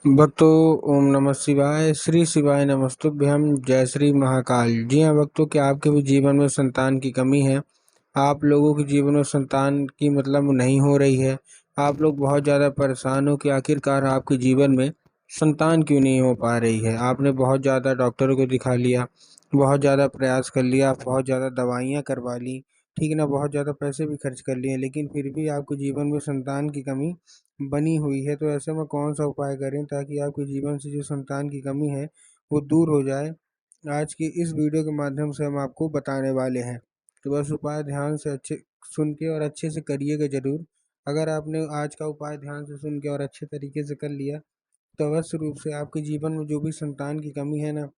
भक्तों, ओम नमः शिवाय। श्री शिवाय नमस्तुभ्यम। जय श्री महाकाल। जी हाँ भक्तों, क्या आपके भी जीवन में संतान की कमी है? आप लोगों के जीवन में संतान की मतलब नहीं हो रही है। आप लोग बहुत ज़्यादा परेशान हो कि आखिरकार आपके जीवन में संतान क्यों नहीं हो पा रही है। आपने बहुत ज़्यादा डॉक्टरों को दिखा लिया, बहुत ज़्यादा प्रयास कर लिया, बहुत ज़्यादा दवाइयाँ करवा ली, ठीक है ना, बहुत ज़्यादा पैसे भी खर्च कर लिए, लेकिन फिर भी आपके जीवन में संतान की कमी बनी हुई है। तो ऐसे में कौन सा उपाय करें ताकि आपके जीवन से जो संतान की कमी है वो दूर हो जाए? आज की इस वीडियो के माध्यम से हम आपको बताने वाले हैं। तो बस उपाय ध्यान से अच्छे सुन के और अच्छे से करिएगा ज़रूर। अगर आपने आज का उपाय ध्यान से सुन के और अच्छे तरीके से कर लिया तो अवश्य रूप से आपके जीवन में जो भी संतान की कमी है ना,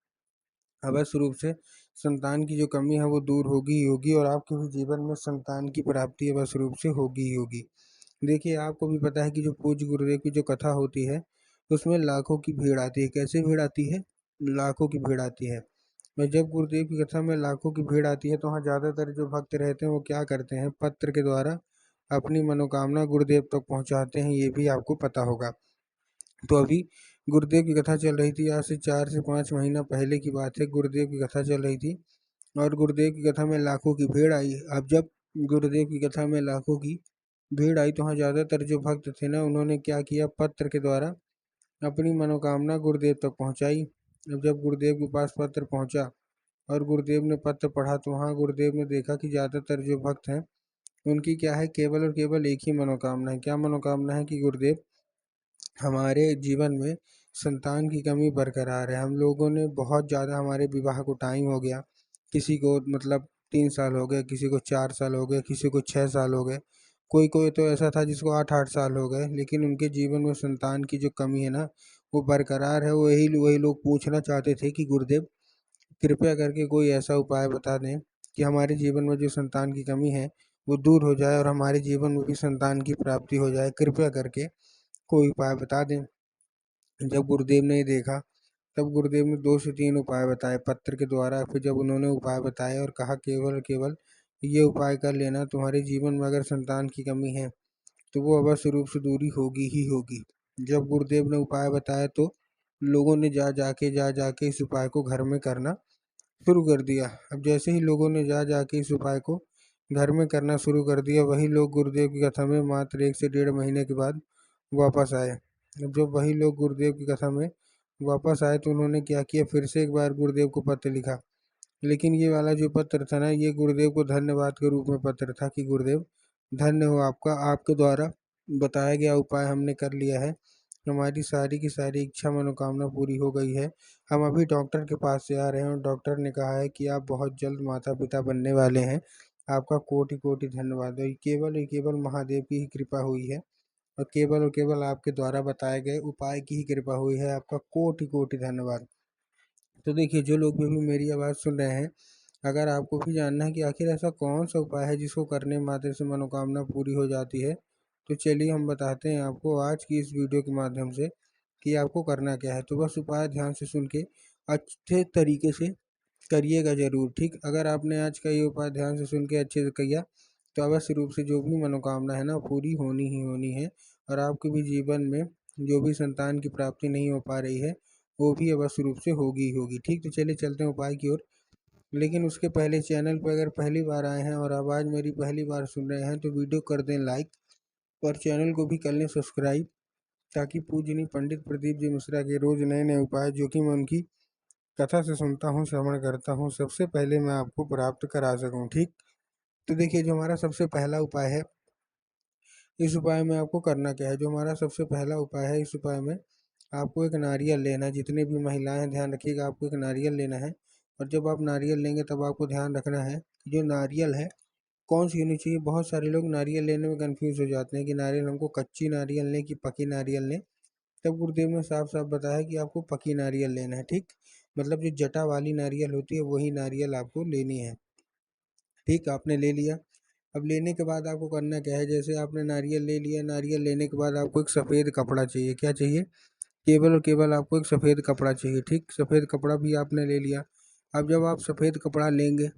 अवश्य रूप से संतान की जो कमी है वो दूर होगी ही होगी और आपके भी जीवन में संतान की प्राप्ति अवश्य रूप से होगी ही होगी। देखिए, आपको भी पता है कि जो पूज्य गुरुदेव की जो कथा होती है उसमें लाखों की भीड़ आती है। कैसे भीड़ आती है? लाखों की भीड़ आती है। और जब गुरुदेव की कथा में लाखों की भीड़ आती है तो वहाँ ज़्यादातर जो भक्त रहते हैं वो क्या करते हैं, पत्र के द्वारा अपनी मनोकामना गुरुदेव तक पहुँचाते हैं। ये भी आपको पता होगा। तो अभी गुरुदेव की कथा चल रही थी, आज से 4 से 5 महीना पहले की बात है। गुरुदेव की कथा चल रही थी और गुरुदेव की कथा में लाखों की भीड़ आई। अब जब गुरुदेव की कथा में लाखों की भीड़ आई तो वहाँ ज़्यादातर जो भक्त थे ना, उन्होंने क्या किया, पत्र के द्वारा अपनी मनोकामना गुरुदेव तक पहुँचाई। अब जब गुरुदेव के पास पत्र पहुँचा और गुरुदेव ने पत्र पढ़ा तो वहाँ गुरुदेव ने देखा कि ज़्यादातर जो भक्त हैं उनकी क्या है, केवल और केवल एक ही मनोकामना है। क्या मनोकामना है? कि गुरुदेव, हमारे जीवन में संतान की कमी बरकरार है। हम लोगों ने बहुत ज़्यादा, हमारे विवाह को टाइम हो गया, किसी को मतलब 3 साल हो गए, किसी को 4 साल हो गए, किसी को 6 साल हो गए, कोई कोई तो ऐसा था जिसको 8-8 साल हो गए, लेकिन उनके जीवन में संतान की जो कमी है ना वो बरकरार है। वही लोग पूछना चाहते थे कि गुरुदेव, कृपया करके कोई ऐसा उपाय बता दें कि हमारे जीवन में जो संतान की कमी है वो दूर हो जाए और हमारे जीवन में भी संतान की प्राप्ति हो जाए। कृपया करके कोई उपाय बता दें। जब गुरुदेव ने ये देखा तब गुरुदेव ने 2 से 3 उपाय बताए पत्र के द्वारा। फिर जब उन्होंने उपाय बताए और कहा केवल और केवल ये उपाय कर लेना, तुम्हारे जीवन में अगर संतान की कमी है तो वो अवश्य रूप से दूरी होगी ही होगी। जब गुरुदेव ने उपाय बताया तो लोगों ने जा जाके इस उपाय को घर में करना शुरू कर दिया। अब जैसे ही लोगों ने जा जाके इस उपाय को घर में करना शुरू कर दिया, वही लोग गुरुदेव की कथा में मात्र 1 से 1.5 महीने के बाद वापस आए। अब जब वही लोग गुरुदेव की कथा में वापस आए तो उन्होंने क्या किया, फिर से एक बार गुरुदेव को पत्र लिखा। लेकिन ये वाला जो पत्र था ना, ये गुरुदेव को धन्यवाद के रूप में पत्र था कि गुरुदेव, धन्य हो आपका, आपके द्वारा बताया गया उपाय हमने कर लिया है, हमारी सारी की सारी इच्छा मनोकामना पूरी हो गई है। हम अभी डॉक्टर के पास से आ रहे हैं और डॉक्टर ने कहा है कि आप बहुत जल्द माता पिता बनने वाले हैं। आपका कोटि कोटि धन्यवाद। और केवल केवल महादेव की ही कृपा हुई है और केवल आपके द्वारा बताए गए उपाय की ही कृपा हुई है। आपका कोटि कोटि धन्यवाद। तो देखिए, जो लोग भी मेरी आवाज़ सुन रहे हैं, अगर आपको भी जानना है कि आखिर ऐसा कौन सा उपाय है जिसको करने मात्र से मनोकामना पूरी हो जाती है, तो चलिए हम बताते हैं आपको आज की इस वीडियो के माध्यम से कि आपको करना क्या है। तो बस उपाय ध्यान से सुन के अच्छे तरीके से करिएगा ज़रूर, ठीक। अगर आपने आज का ये उपाय ध्यान से सुन के अच्छे से किया तो अवश्य रूप से जो भी मनोकामना है ना पूरी होनी ही होनी है और आपके भी जीवन में जो भी संतान की प्राप्ति नहीं हो पा रही है वो भी अवश्य रूप से होगी ही होगी, ठीक। तो चलिए चलते हैं उपाय की ओर। लेकिन उसके पहले चैनल पर अगर पहली बार आए हैं और आवाज़ मेरी पहली बार सुन रहे हैं तो वीडियो कर दें लाइक और चैनल को भी कर लें सब्सक्राइब, ताकि पूजनीय पंडित प्रदीप जी मिश्रा के रोज़ नए नए उपाय जो कि मैं उनकी कथा से सुनता हूँ, श्रवण करता हूँ, सबसे पहले मैं आपको प्राप्त करा सकूँ, ठीक। तो देखिए, जो हमारा सबसे पहला उपाय है, इस उपाय में आपको करना क्या है। जो हमारा सबसे पहला उपाय है, इस उपाय में आपको एक नारियल लेना है। जितने भी महिलाएं हैं, ध्यान रखिएगा, आपको एक नारियल लेना है। और जब आप नारियल लेंगे तब आपको ध्यान रखना है कि जो नारियल है कौन सी होनी चाहिए। बहुत सारे लोग नारियल लेने में कंफ्यूज हो जाते हैं कि नारियल हमको कच्ची नारियल लें कि पकी नारियल लें। तब गुरुदेव ने साफ साफ बताया कि आपको पकी नारियल लेना है, ठीक। मतलब जो जटा वाली नारियल होती है वही नारियल आपको लेनी है, ठीक। आपने ले लिया। अब लेने के बाद आपको करना क्या है, जैसे आपने नारियल ले लिया, नारियल लेने के बाद आपको एक सफ़ेद कपड़ा चाहिए। क्या चाहिए? केवल और केवल आपको एक सफ़ेद कपड़ा चाहिए, ठीक। सफ़ेद कपड़ा भी आपने ले लिया। अब जब आप सफ़ेद कपड़ा लेंगे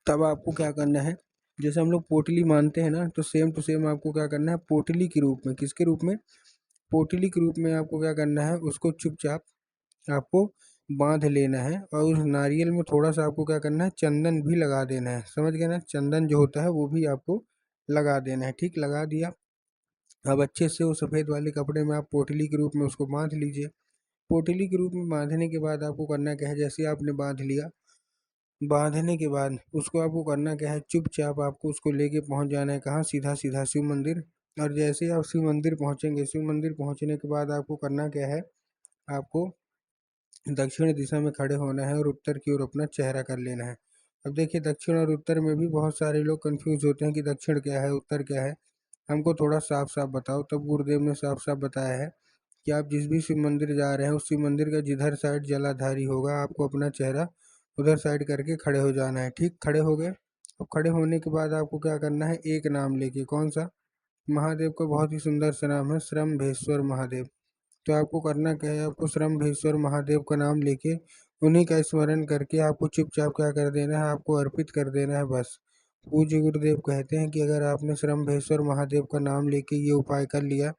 तब आपको क्या करना है, जैसे हम लोग पोटली मानते हैं ना, तो सेम टू सेम आपको क्या करना है, पोटली के रूप में, किसके रूप में, पोटली के रूप में आपको क्या करना है, उसको चुपचाप आपको बांध लेना है और उस नारियल में थोड़ा सा आपको क्या करना है, चंदन भी लगा देना है। समझ गए ना, चंदन जो होता है वो भी आपको लगा देना है। ठीक, लगा दिया। अब अच्छे से वो सफ़ेद वाले कपड़े में आप पोटली के रूप में उसको बांध लीजिए। पोटली के रूप में बांधने के बाद आपको करना क्या है, जैसे आपने बांध लिया, बांधने के बाद उसको आपको करना क्या है, चुपचाप आपको उसको लेके पहुंच जाना है कहाँ, सीधा सीधा शिव मंदिर। और जैसे आप शिव मंदिर पहुंचेंगे, शिव मंदिर पहुंचने के बाद आपको करना क्या है, आपको दक्षिण दिशा में खड़े होना है और उत्तर की ओर अपना चेहरा कर लेना है। अब देखिए, दक्षिण और उत्तर में भी बहुत सारे लोग कंफ्यूज होते हैं कि दक्षिण क्या है, उत्तर क्या है। हमको थोड़ा साफ साफ बताओ। तब गुरुदेव ने साफ साफ बताया है कि आप जिस भी शिव मंदिर जा रहे हैं, उस शिव मंदिर का जिधर साइड जलाधारी होगा, आपको अपना चेहरा उधर साइड करके खड़े हो जाना है। ठीक, खड़े हो गए। अब खड़े होने के बाद आपको क्या करना है, एक नाम लेके, कौन सा, महादेव का बहुत ही सुंदर सा नाम है, श्रम्भेश्वर महादेव। तो आपको करना क्या है, आपको श्रम्भेश्वर महादेव का नाम लेके उन्हीं का स्मरण करके आपको चुपचाप क्या कर देना है, आपको अर्पित कर देना है, बस। पूज्य गुरुदेव कहते हैं कि अगर आपने श्रम्भेश्वर महादेव का नाम लेके ये उपाय कर लिया,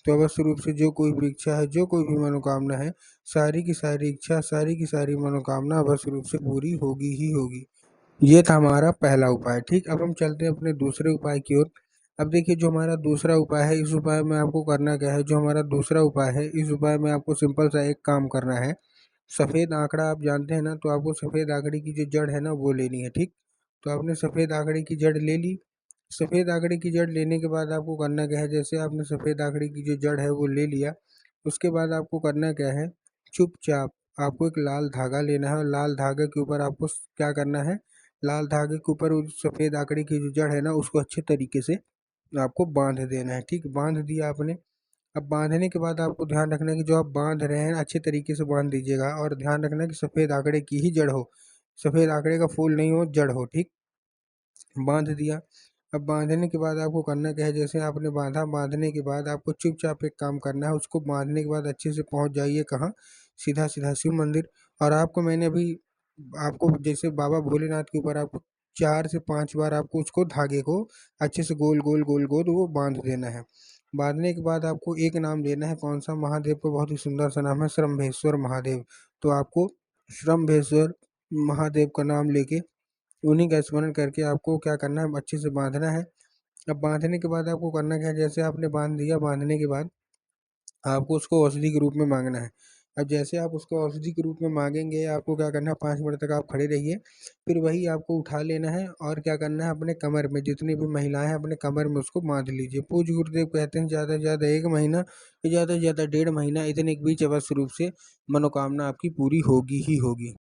तो अवश्य रूप से जो कोई भी इच्छा है, जो कोई भी मनोकामना है, सारी की सारी इच्छा, सारी की सारी मनोकामना अवश्य रूप से पूरी होगी ही होगी। ये था हमारा पहला उपाय। ठीक, अब हम चलते हैं अपने दूसरे उपाय की ओर। अब देखिए, जो हमारा दूसरा उपाय है, इस उपाय में आपको करना क्या है, जो हमारा दूसरा उपाय है, इस उपाय में आपको सिंपल सा एक काम करना है। सफ़ेद आंकड़ा आप जानते हैं ना, तो आपको सफ़ेद आंकड़े की जो जड़ है ना, वो लेनी है। ठीक, तो आपने सफ़ेद आंकड़े की जड़ ले ली। सफ़ेद आंकड़े की जड़ लेने के बाद आपको करना क्या है, जैसे आपने सफ़ेद आंकड़े की जो जड़ है वो ले लिया, उसके बाद आपको करना क्या है, चुपचाप आपको एक लाल धागा लेना है और लाल धागे के ऊपर आपको क्या करना है, लाल धागे के ऊपर उस सफ़ेद आंकड़े की जो जड़ है ना, उसको अच्छे तरीके से आपको बांध देना है। ठीक, बांध दिया आपने। अब बांधने के बाद आपको ध्यान रखना है कि जो आप बांध रहे हैं अच्छे तरीके से बांध दीजिएगा, और ध्यान रखना है कि सफ़ेद आंकड़े की ही जड़ हो, सफ़ेद आंकड़े का फूल नहीं हो, जड़ हो। ठीक, बांध दिया। अब बांधने के बाद आपको करना क्या है, जैसे आपने बांधा, बांधने के बाद आपको चुपचाप एक काम करना है, उसको बांधने के बाद अच्छे से पहुंच जाइए कहाँ, सीधा सीधा शिव मंदिर। और आपको मैंने अभी आपको जैसे बाबा भोलेनाथ के ऊपर आपको 4 से 5 बार आपको उसको धागे को अच्छे से गोल गोल गोल गोल वो बांध देना है। बांधने के बाद आपको एक नाम लेना है, कौन सा, महादेव का बहुत ही सुंदर सा नाम है, श्रम्भेश्वर महादेव। तो आपको श्रम्भेश्वर महादेव का नाम लेके उन्हीं का स्मरण करके आपको क्या करना है, अच्छे से बांधना है। अब बांधने के बाद आपको करना क्या है, जैसे आपने बांध दिया, बांधने के बाद आपको उसको औषधि के रूप में मांगना है। अब जैसे आप उसको औषधि के रूप में मांगेंगे, आपको क्या करना है, 5 मिनट तक आप खड़े रहिए। फिर वही आपको उठा लेना है और क्या करना है, अपने कमर में, जितनी भी महिलाएं हैं अपने कमर में उसको बांध लीजिए। पूज्य गुरुदेव कहते हैं ज़्यादा से ज़्यादा 1 महीना, ज़्यादा से ज़्यादा 1.5 महीना, इतने के बीच अवश्य रूप से मनोकामना आपकी पूरी होगी ही होगी।